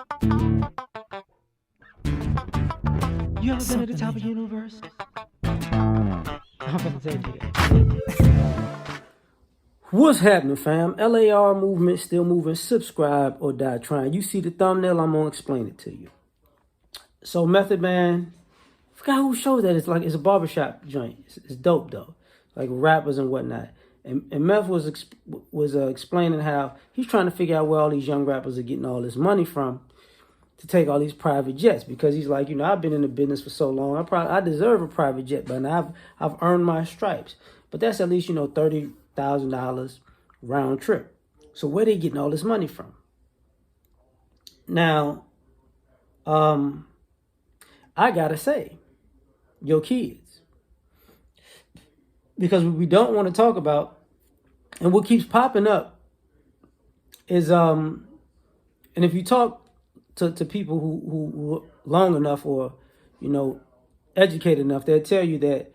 You ever been at the top of the universe? I'm gonna take it. What's happening, fam? L.A.R movement still moving. Subscribe or die trying. You see the thumbnail, I'm gonna explain it to you. So Method Man, I forgot who shows that. It's a barbershop joint. It's dope though, like rappers and whatnot. And Meth was explaining how he's trying to figure out where all these young rappers are getting all this money from to take all these private jets, because he's like, I've been in the business for so long. I deserve a private jet, but I've earned my stripes. But that's at least $30,000 round trip. So where they getting all this money from? Now, I gotta say, your kids, because what we don't want to talk about, and what keeps popping up is and if you talk to people who long enough, or educated enough, they'll tell you that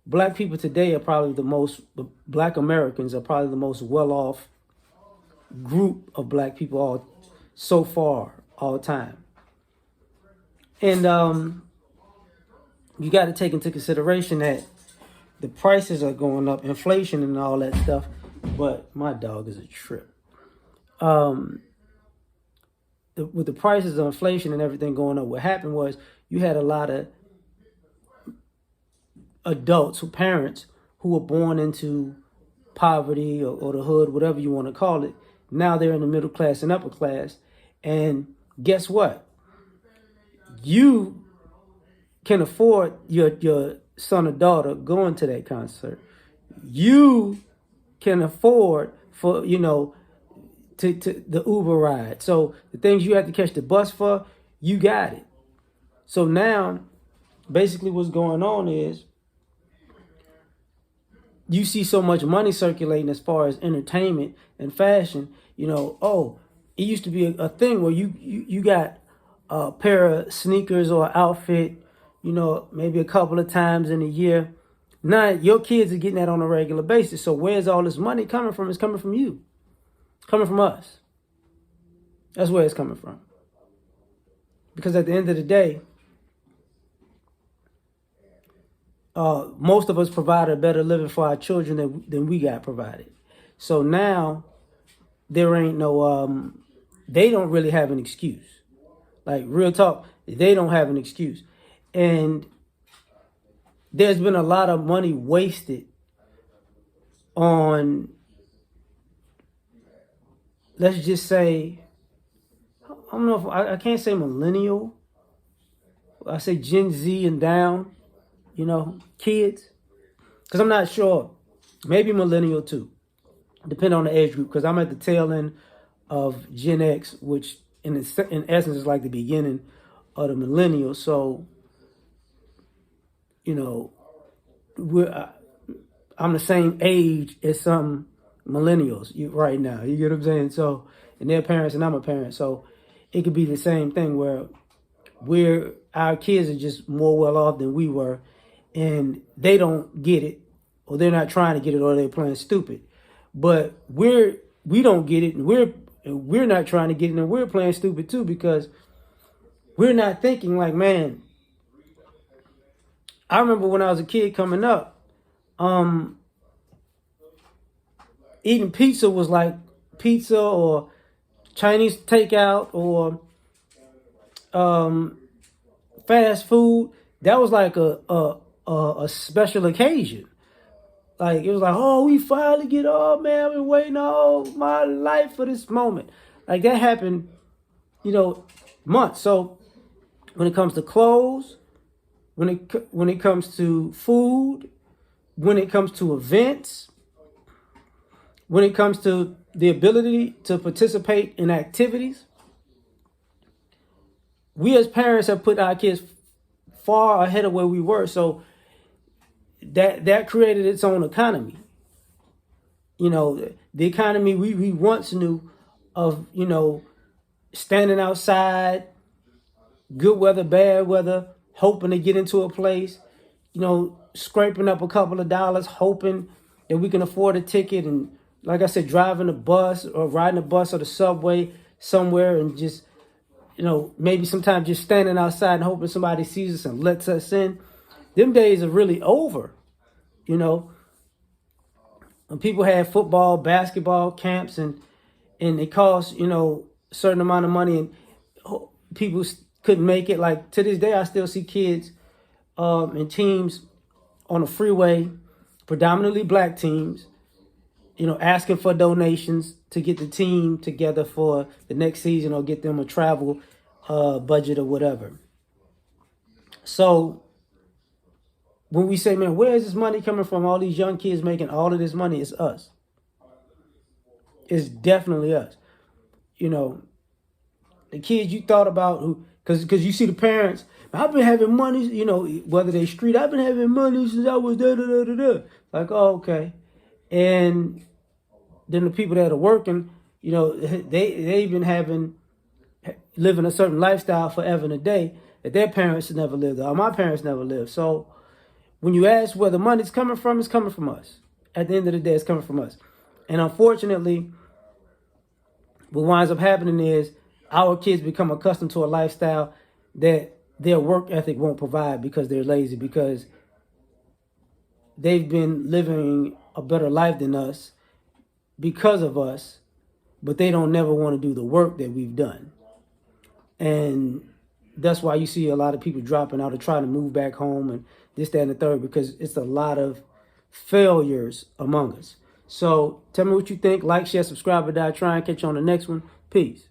black people today are probably black Americans are probably the most well-off group of black people all time. And you got to take into consideration that the prices are going up, inflation and all that stuff. But my dog is a trip. With the prices of inflation and everything going up, what happened was you had a lot of adults, parents who were born into poverty or the hood, whatever you want to call it. Now they're in the middle class and upper class. And guess what? You can afford your son or daughter going to that concert. You can afford for, to the Uber ride. So the things you have to catch the bus for, you got it. So now, basically what's going on is you see so much money circulating as far as entertainment and fashion. It used to be a thing where you got a pair of sneakers or outfit, maybe a couple of times in a year. Now your kids are getting that on a regular basis. So where's all this money coming from? It's coming from you. It's coming from us. That's where it's coming from. Because at the end of the day, most of us provide a better living for our children than we got provided. So now there ain't no, they don't really have an excuse. Like, real talk, they don't have an excuse. And there's been a lot of money wasted on, let's just say, I don't know if I can't say millennial. I say Gen Z and down, kids. Because I'm not sure. Maybe millennial too. Depending on the age group. Because I'm at the tail end of Gen X, which in essence is like the beginning of the millennials. So, I'm the same age as some millennials right now. You get what I'm saying? So, and they're parents and I'm a parent. So it could be the same thing where our kids are just more well off than we were, and they don't get it, or they're not trying to get it, or they're playing stupid. But we don't get it, and we're not trying to get it, and we're playing stupid too, because we're not thinking like, man, I remember when I was a kid coming up, eating pizza was like pizza or Chinese takeout or fast food. That was like a special occasion. Like, it was like, oh, we finally get, oh man, I've been waiting all my life for this moment. Like, that happened, months. So when it comes to clothes, when it comes to food, when it comes to events, when it comes to the ability to participate in activities, we as parents have put our kids far ahead of where we were. So that created its own economy. The economy we once knew of, standing outside, good weather, bad weather, hoping to get into a place, scraping up a couple of dollars, hoping that we can afford a ticket, and like I said, driving a bus or riding a bus or the subway somewhere, and just maybe sometimes just standing outside and hoping somebody sees us and lets us in. Them days are really over. When people had football, basketball camps, and it cost, a certain amount of money, and people couldn't make it. Like to this day, I still see kids and teams on the freeway, predominantly black teams, asking for donations to get the team together for the next season or get them a travel budget or whatever. So when we say, man, where is this money coming from? All these young kids making all of this money, it's us. It's definitely us. The kids you thought about who, because you see the parents, I've been having money, whether they street, I've been having money since I was da da da da da. Like, oh, okay. And then the people that are working, they've been living a certain lifestyle forever and a day that their parents never lived, or my parents never lived. So when you ask where the money's coming from, it's coming from us. At the end of the day, it's coming from us. And unfortunately, what winds up happening is our kids become accustomed to a lifestyle that their work ethic won't provide because they're lazy, because they've been living a better life than us because of us, but they don't never want to do the work that we've done. And that's why you see a lot of people dropping out or trying to move back home and this, that, and the third, because it's a lot of failures among us. So tell me what you think. Like, share, subscribe, or die trying. Catch you on the next one. Peace.